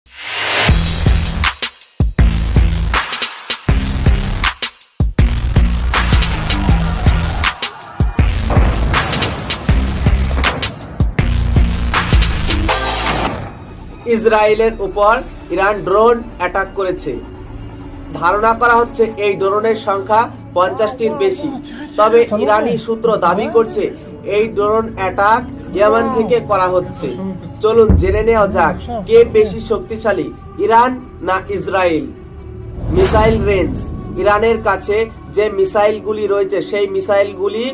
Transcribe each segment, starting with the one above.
ইসরায়েলের উপর Iran drone attack করেছে। ধারণা করা হচ্ছে এই ড্রোনের সংখ্যা 50টির বেশি। তবে ইরানি সূত্র দাবি করছে এই ড্রোন অ্যাটাক ইয়েমেন থেকে করা হচ্ছে। চলুন জেনে নেওয়া যাক কে বেশি শক্তিশালী, ইরান না ইসরায়েল। Missile range. ইরানের কাছে যে মিসাইলগুলি রয়েছে সেই মিসাইলগুলি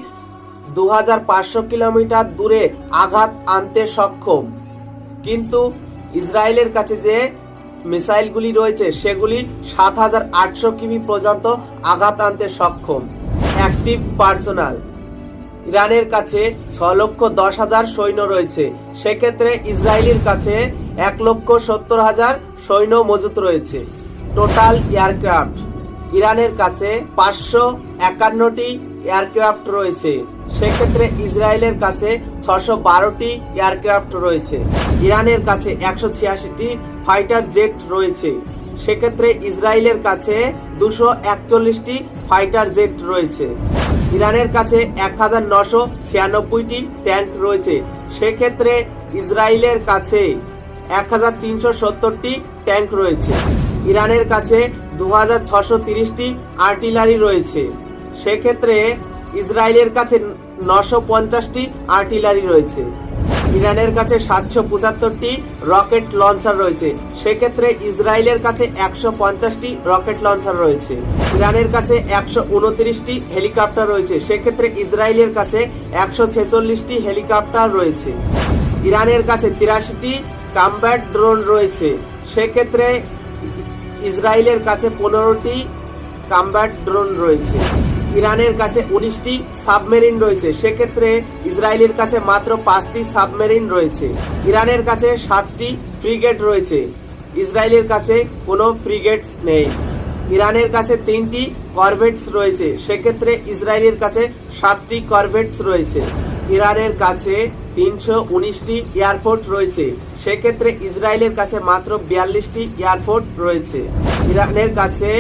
2500 কিলোমিটার দূরে আঘাত আনতে সক্ষম, কিন্তু ইসরায়েলের কাছে যে মিসাইলগুলি রয়েছে সেগুলি 7800 কিমি পর্যন্ত আঘাত আনতে সক্ষম। Active personal. ইরানের কাছে 6,10,000 সৈন্য রয়েছে, সেক্ষেত্রে ইসরায়েলের কাছে 1,70,000 সৈন্য মজুত রয়েছে। Total aircraft. ইরানের কাছে 551টি এয়ারক্রাফট রয়েছে, সেক্ষেত্রে ইসরায়েলের কাছে 612টি এয়ারক্রাফট রয়েছে। ইরানের কাছে 186টি ফাইটার জেট রয়েছে, সেক্ষেত্রে ইসরায়েলের কাছে 241টি ফাইটার জেট রয়েছে। ইরানের কাছে 1996টি ট্যাঙ্ক রয়েছে, সেক্ষেত্রে ইসরায়েলের কাছে 1370টি ট্যাঙ্ক রয়েছে। ইরানের কাছে 2630টি আর্টিলারি রয়েছে, সেক্ষেত্রে ইসরায়েলের কাছে 950টি আর্টিলারি রয়েছে। ইরানের কাছে 775টি রকেট লঞ্চার রয়েছে, সেক্ষেত্রে ইসরায়েলের কাছে 150টি রকেট লঞ্চার রয়েছে। ইরানের কাছে 129টি হেলিকপ্টার রয়েছে, সেক্ষেত্রে ইসরায়েলের কাছে 146টি হেলিকপ্টার রয়েছে। ইরানের কাছে 83টি কমব্যাট ড্রোন রয়েছে, সেক্ষেত্রে ইসরায়েলের কাছে 15টি কমব্যাট ড্রোন রয়েছে। ইরানের কাছে 19টি সাবমেরিন রয়েছে, সেক্ষেত্রে ইসরায়েলের কাছে মাত্র 5টি সাবমেরিন রয়েছে। ইরানের কাছে 7টি ফ্রিগেট রয়েছে, ইসরায়েলের কাছে কোনো ফ্রিগেটস নেই। ইরানের কাছে 3টি করভেটস রয়েছে, সেক্ষেত্রে ইসরায়েলের কাছে 7টি করভেটস রয়েছে। ইরানের কাছে 319টি এয়ারপোর্ট রয়েছে, সেক্ষেত্রে ইসরায়েলের কাছে মাত্র 42টি এয়ারপোর্ট রয়েছে। ইরানের কাছে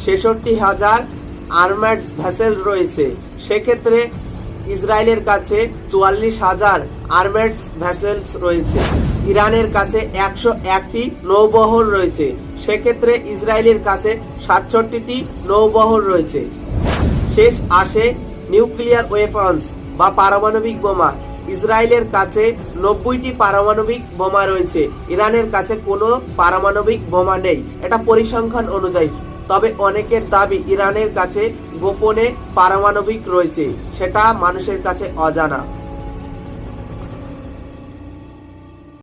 66,000 আর্মার্ড ভেসেল রয়েছে, সেক্ষেত্রে ইসরায়েলের কাছে 44,000 আর্মার্ড ভেসেলস রয়েছে। ইরানের কাছে 101টি নৌবহর রয়েছে, সেক্ষেত্রে ইসরায়েলের কাছে 67টি নৌবহর রয়েছে। শেষ আসে নিউক্লিয়ার ওয়েপন্স বা পারমাণবিক বোমা। ইসরায়েলের কাছে 90টি পারমাণবিক বোমা রয়েছে, ইরানের কাছে কোনো পারমাণবিক বোমা নেই, এটা পরিসংখ্যান অনুযায়ী। তবে অনেকের দাবি ইরানের কাছে গোপনে পারমাণবিক রয়েছে, সেটা মানুষের কাছে অজানা।